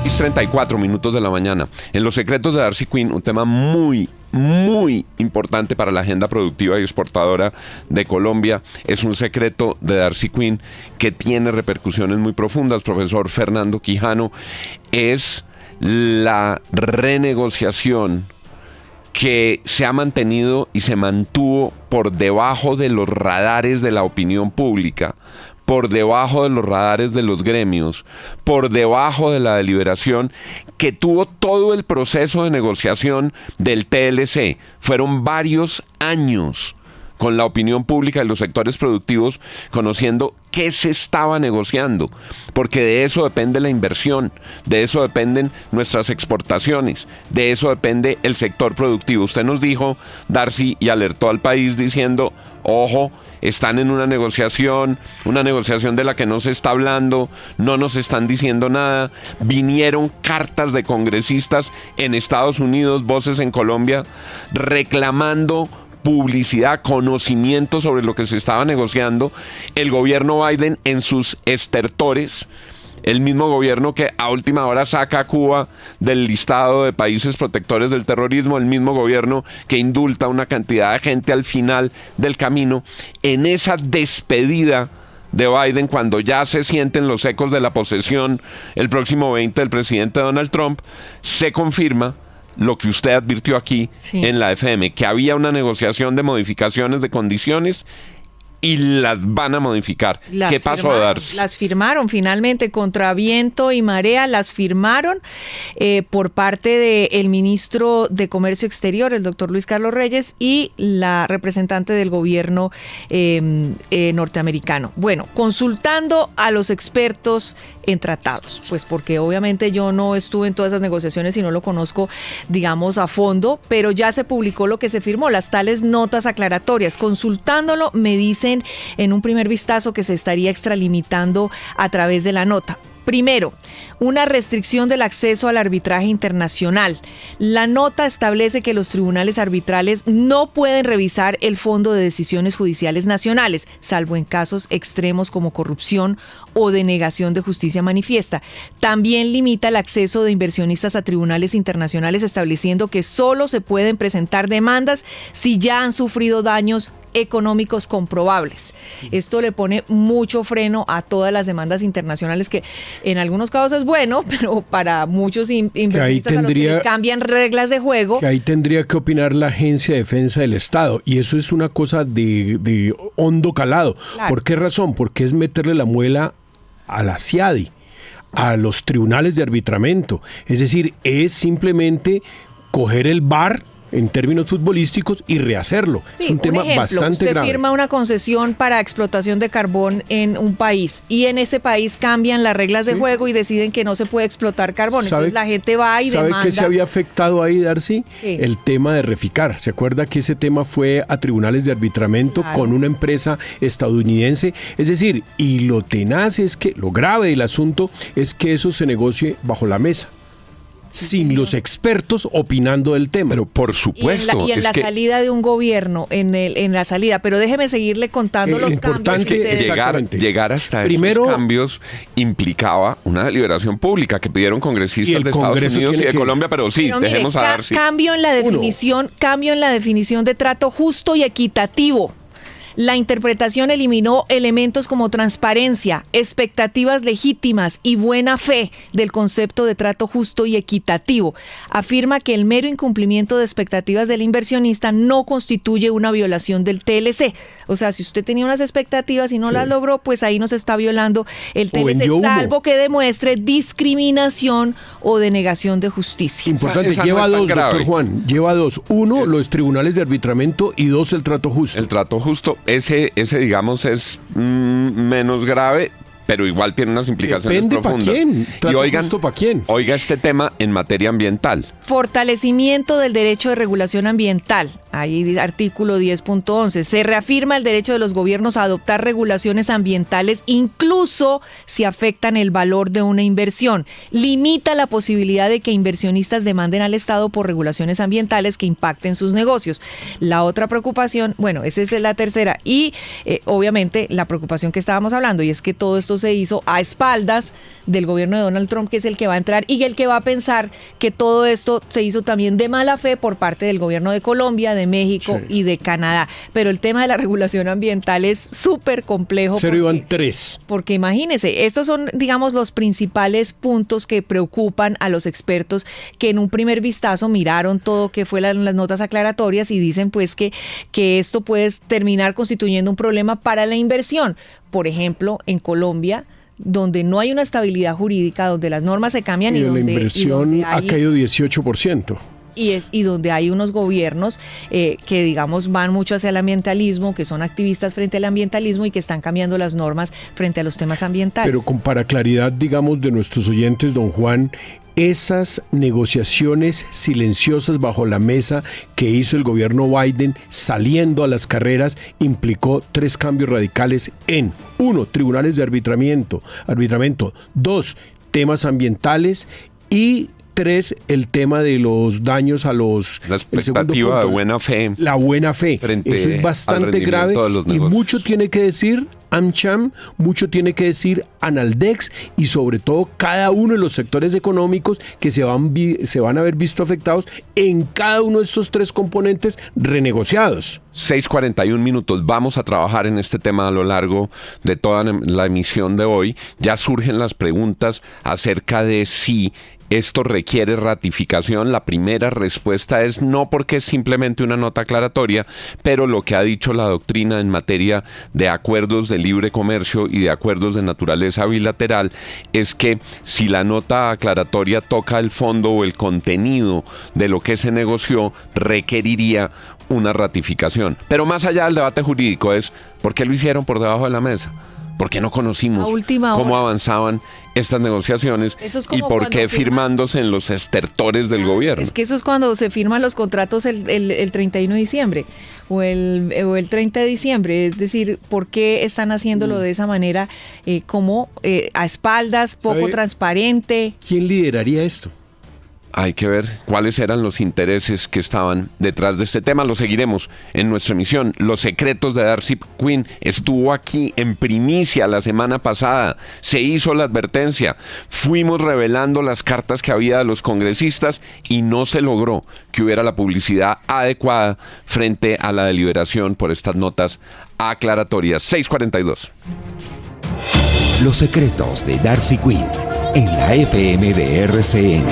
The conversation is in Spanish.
6:34 minutos de la mañana. En Los secretos de Darcy Quinn, un tema muy importante para la agenda productiva y exportadora de Colombia. Es un secreto de Darcy Quinn que tiene repercusiones muy profundas. Profesor Fernando Quijano, es la renegociación que se ha mantenido y se mantuvo por debajo de los radares de la opinión pública, por debajo de los radares de los gremios, por debajo de la deliberación que tuvo todo el proceso de negociación del TLC. Fueron varios años con la opinión pública y los sectores productivos conociendo qué se estaba negociando, porque de eso depende la inversión, de eso dependen nuestras exportaciones, de eso depende el sector productivo. Usted nos dijo, Darcy, y alertó al país diciendo, ojo, están en una negociación de la que no se está hablando, no nos están diciendo nada. Vinieron cartas de congresistas en Estados Unidos, voces en Colombia, reclamando publicidad, conocimiento sobre lo que se estaba negociando. El gobierno Biden en sus estertores, el mismo gobierno que a última hora saca a Cuba del listado de países protectores del terrorismo, el mismo gobierno que indulta a una cantidad de gente al final del camino. En esa despedida de Biden, cuando ya se sienten los ecos de la posesión el próximo 20 del presidente Donald Trump, se confirma lo que usted advirtió aquí en la FM, que había una negociación de modificaciones de condiciones y las van a modificar. ¿Qué pasó, Darcy? Las firmaron finalmente contra viento y marea, las firmaron por parte del ministro de Comercio Exterior, el doctor Luis Carlos Reyes, y la representante del gobierno norteamericano. Bueno, consultando a los expertos en tratados, pues porque obviamente yo no estuve en todas esas negociaciones y no lo conozco, digamos, a fondo, pero ya se publicó lo que se firmó, las tales notas aclaratorias. Consultándolo, me dicen en un primer vistazo que se estaría extralimitando a través de la nota. Primero, una restricción del acceso al arbitraje internacional. La nota establece que los tribunales arbitrales no pueden revisar el fondo de decisiones judiciales nacionales, salvo en casos extremos como corrupción o denegación de justicia manifiesta. También limita el acceso de inversionistas a tribunales internacionales, estableciendo que solo se pueden presentar demandas si ya han sufrido daños económicos comprobables. Esto le pone mucho freno a todas las demandas internacionales, que en algunos casos es bueno, pero para muchos inversionistas a los que les cambian reglas de juego. Que ahí tendría que opinar la Agencia de Defensa del Estado, y eso es una cosa de hondo calado. Claro. ¿Por qué razón? Porque es meterle la muela a la CIADI, a los tribunales de arbitramiento. Es decir, es simplemente coger el VAR en términos futbolísticos y rehacerlo. Sí, es un tema bastante grave. Usted firma una concesión para explotación de carbón en un país y en ese país cambian las reglas de juego y deciden que no se puede explotar carbón. Entonces la gente va y demanda. ¿Sabe qué se había afectado ahí, Darcy? Sí. El tema de Reficar. ¿Se acuerda que ese tema fue a tribunales de arbitramiento con una empresa estadounidense? Es decir, y lo tenaz es que, lo grave del asunto es que eso se negocie bajo la mesa, sin los expertos opinando del tema. Pero por supuesto. Y en la salida de un gobierno, en la salida. Pero déjeme seguirle contando los cambios. Llegar hasta esos cambios implicaba una deliberación pública que pidieron congresistas de Estados Unidos y de Colombia, pero dejemos a Darcy. Cambio en la definición de trato justo y equitativo. La interpretación eliminó elementos como transparencia, expectativas legítimas y buena fe del concepto de trato justo y equitativo. Afirma que el mero incumplimiento de expectativas del inversionista no constituye una violación del TLC. O sea, si usted tenía unas expectativas y no las logró, pues ahí no se está violando el TLC, salvo que demuestre discriminación o denegación de justicia. Importante, lleva dos, doctor Juan, lleva dos. Uno, los tribunales de arbitramiento, y dos, el trato justo. El trato justo. Ese digamos, es menos grave, pero igual tiene unas implicaciones profundas. ¿Depende para quién? ¿Para quién? Oiga este tema en materia ambiental. Fortalecimiento del derecho de regulación ambiental. Ahí dice artículo 10.11. Se reafirma el derecho de los gobiernos a adoptar regulaciones ambientales, incluso si afectan el valor de una inversión. Limita la posibilidad de que inversionistas demanden al Estado por regulaciones ambientales que impacten sus negocios. La otra preocupación, bueno, esa es la tercera. Y obviamente la preocupación que estábamos hablando, y es que todo esto se hizo a espaldas del gobierno de Donald Trump, que es el que va a entrar y el que va a pensar que todo esto se hizo también de mala fe por parte del gobierno de Colombia, de México y de Canadá. Pero el tema de la regulación ambiental es súper complejo. Cero iban tres. Porque imagínense, estos son, digamos, los principales puntos que preocupan a los expertos que en un primer vistazo miraron todo que fue las notas aclaratorias y dicen pues que esto puede terminar constituyendo un problema para la inversión. Por ejemplo, en Colombia, donde no hay una estabilidad jurídica, donde las normas se cambian y donde la inversión ha caído 18%. Y donde hay unos gobiernos que digamos van mucho hacia el ambientalismo, que son activistas frente al ambientalismo y que están cambiando las normas frente a los temas ambientales. Pero para claridad, digamos, de nuestros oyentes, don Juan, esas negociaciones silenciosas bajo la mesa que hizo el gobierno Biden saliendo a las carreras implicó 3 cambios radicales en 1, tribunales de arbitramiento, 2, temas ambientales y 3, el tema de los daños a los... La expectativa de buena fe. La buena fe. Eso es bastante grave y mucho tiene que decir AmCham, mucho tiene que decir Analdex y sobre todo cada uno de los sectores económicos que se van a ver visto afectados en cada uno de estos 3 componentes renegociados. 6:41. Vamos a trabajar en este tema a lo largo de toda la emisión de hoy. Ya surgen las preguntas acerca de si esto requiere ratificación. La primera respuesta es no, porque es simplemente una nota aclaratoria, pero lo que ha dicho la doctrina en materia de acuerdos de libre comercio y de acuerdos de naturaleza bilateral es que si la nota aclaratoria toca el fondo o el contenido de lo que se negoció, requeriría una ratificación. Pero más allá del debate jurídico es ¿por qué lo hicieron por debajo de la mesa? ¿Por qué no conocimos cómo avanzaban estas negociaciones y por qué firmándose en los estertores del gobierno? Es que eso es cuando se firman los contratos el 31 de diciembre o el 30 de diciembre. Es decir, ¿por qué están haciéndolo de esa manera, como a espaldas, poco transparente? ¿Quién lideraría esto? Hay que ver cuáles eran los intereses que estaban detrás de este tema. Lo seguiremos en nuestra emisión. Los secretos de Darcy Quinn estuvo aquí en primicia la semana pasada. Se hizo la advertencia. Fuimos revelando las cartas que había de los congresistas y no se logró que hubiera la publicidad adecuada frente a la deliberación por estas notas aclaratorias. 6:42. Los secretos de Darcy Quinn en la FM de RCN.